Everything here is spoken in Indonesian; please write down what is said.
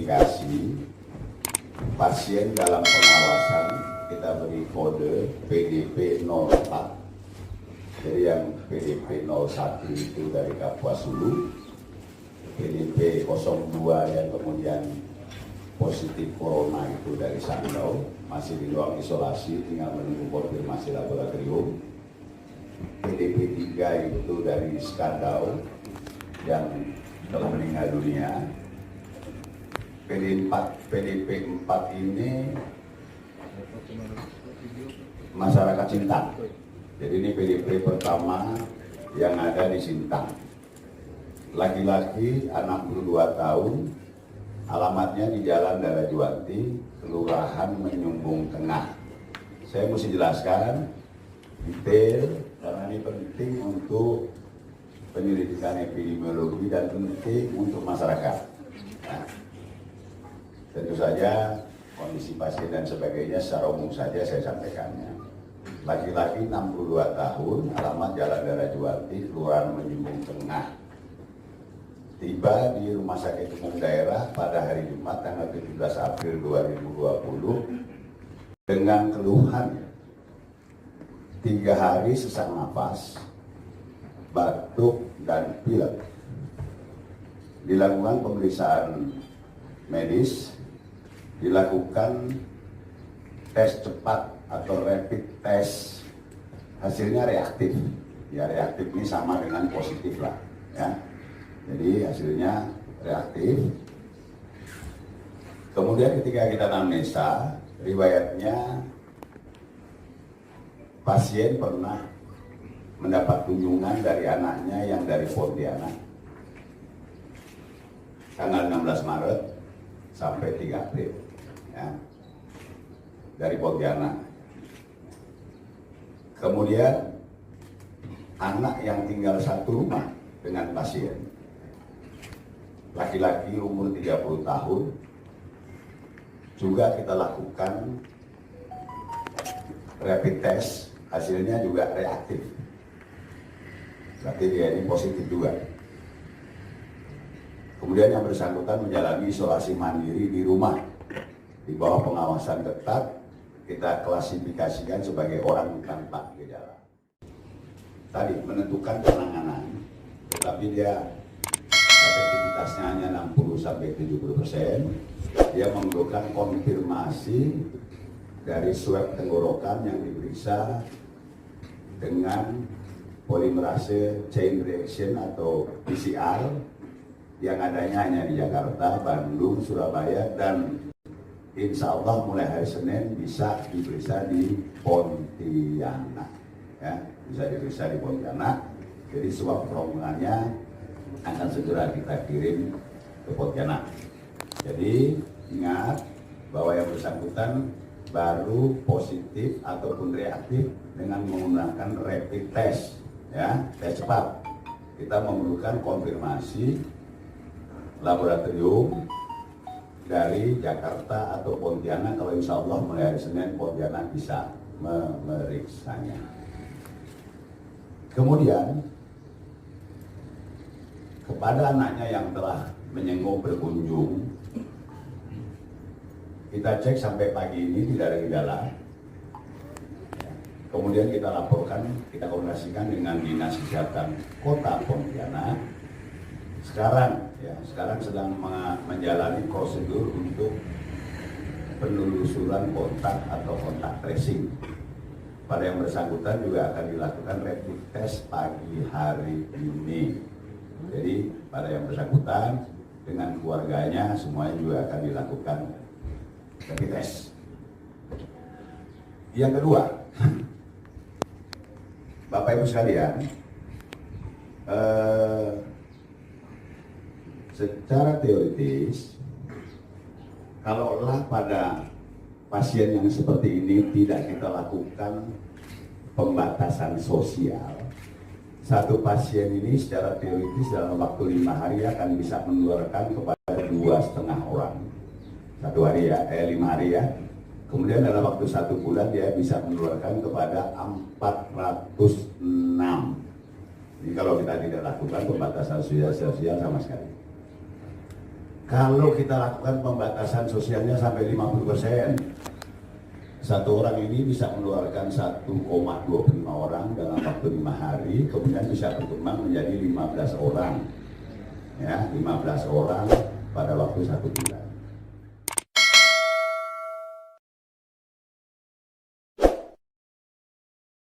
klasifikasi pasien dalam pengawasan. Kita beri kode PDP 04. Jadi yang PDP 01 itu dari Kapuas Hulu, PDP 02 yang kemudian positif corona itu dari Sanggau, masih di ruang isolasi, tinggal menunggu konfirmasi laboratorium. PDP 3 itu dari Skandau yang telah meninggal dunia. PDP 4 ini masyarakat Sintang. Jadi ini PDP pertama yang ada di Sintang. Laki-laki 62 tahun, alamatnya di Jalan Darajuwanti, Kelurahan Menyumbung Tengah. Saya mesti jelaskan detail karena ini penting untuk penyelidikan epidemiologi dan penting untuk masyarakat. Nah, tentu saja kondisi pasien dan sebagainya secara umum saja saya sampaikannya. Laki-laki 62 tahun, alamat Jalan Darajuwanti, Kelurahan Menyumbung Tengah. Tiba di Rumah Sakit Umum Daerah pada hari Jumat tanggal 17 April 2020 dengan keluhan 3 hari sesak napas, batuk, dan pilek. Dilakukan pemeriksaan medis, dilakukan tes cepat atau rapid test, hasilnya reaktif. Ya, reaktif ini sama dengan positif lah, ya. Jadi hasilnya reaktif. Kemudian ketika kita anamnesa, riwayatnya pasien pernah mendapat kunjungan dari anaknya yang dari Pontianak tanggal 16 Maret sampai 3 April, ya, dari Pontianak. Kemudian anak yang tinggal satu rumah dengan pasien, laki-laki umur 30 tahun, juga kita lakukan rapid test, hasilnya juga reaktif. Berarti dia ini positif juga. Kemudian yang bersangkutan menjalani isolasi mandiri di rumah di bawah pengawasan ketat, kita klasifikasikan sebagai orang tanpa gejala. Tadi menentukan penanganan, tetapi dia efektivitasnya hanya 60-70%. Dia memerlukan konfirmasi dari swab tenggorokan yang diperiksa dengan polimerase chain reaction atau PCR yang adanya hanya di Jakarta, Bandung, Surabaya, dan insya Allah mulai hari Senin bisa diperiksa di Pontianak, ya, bisa diperiksa di Pontianak. Jadi swab rombongannya akan segera kita kirim ke Pontianak. Jadi ingat bahwa yang bersangkutan baru positif ataupun reaktif dengan menggunakan rapid test, ya, tes cepat. Kita memerlukan konfirmasi laboratorium dari Jakarta atau Pontianak. Kalau insya Allah mulai hari Senin Pontianak bisa memeriksanya. Kemudian kepada anaknya yang telah menyengok berkunjung, kita cek sampai pagi ini tidak ada gejala. Kemudian kita laporkan, kita koordinasikan dengan Dinas Kesehatan Kota Pontianak. Sekarang sedang menjalani prosedur untuk penelusuran kontak atau kontak tracing. Pada yang bersangkutan juga akan dilakukan rapid test pagi hari ini. Jadi pada yang bersangkutan dengan keluarganya semuanya juga akan dilakukan rapid test. Yang kedua, Bapak Ibu sekalian, secara teoritis, kalaulah pada pasien yang seperti ini tidak kita lakukan pembatasan sosial, satu pasien ini secara teoritis dalam waktu 5 hari akan bisa menularkan kepada 2,5 orang. 1 hari ya, 5 hari ya. Kemudian dalam waktu 1 bulan dia bisa menularkan kepada 406. Jadi kalau kita tidak lakukan pembatasan sosial sama sekali. Kalau kita lakukan pembatasan sosialnya sampai 50%, satu orang ini bisa mengeluarkan 1,25 orang dalam waktu 5 hari, kemudian bisa berkembang menjadi 15 orang. Ya, 15 orang pada waktu 1 bulan.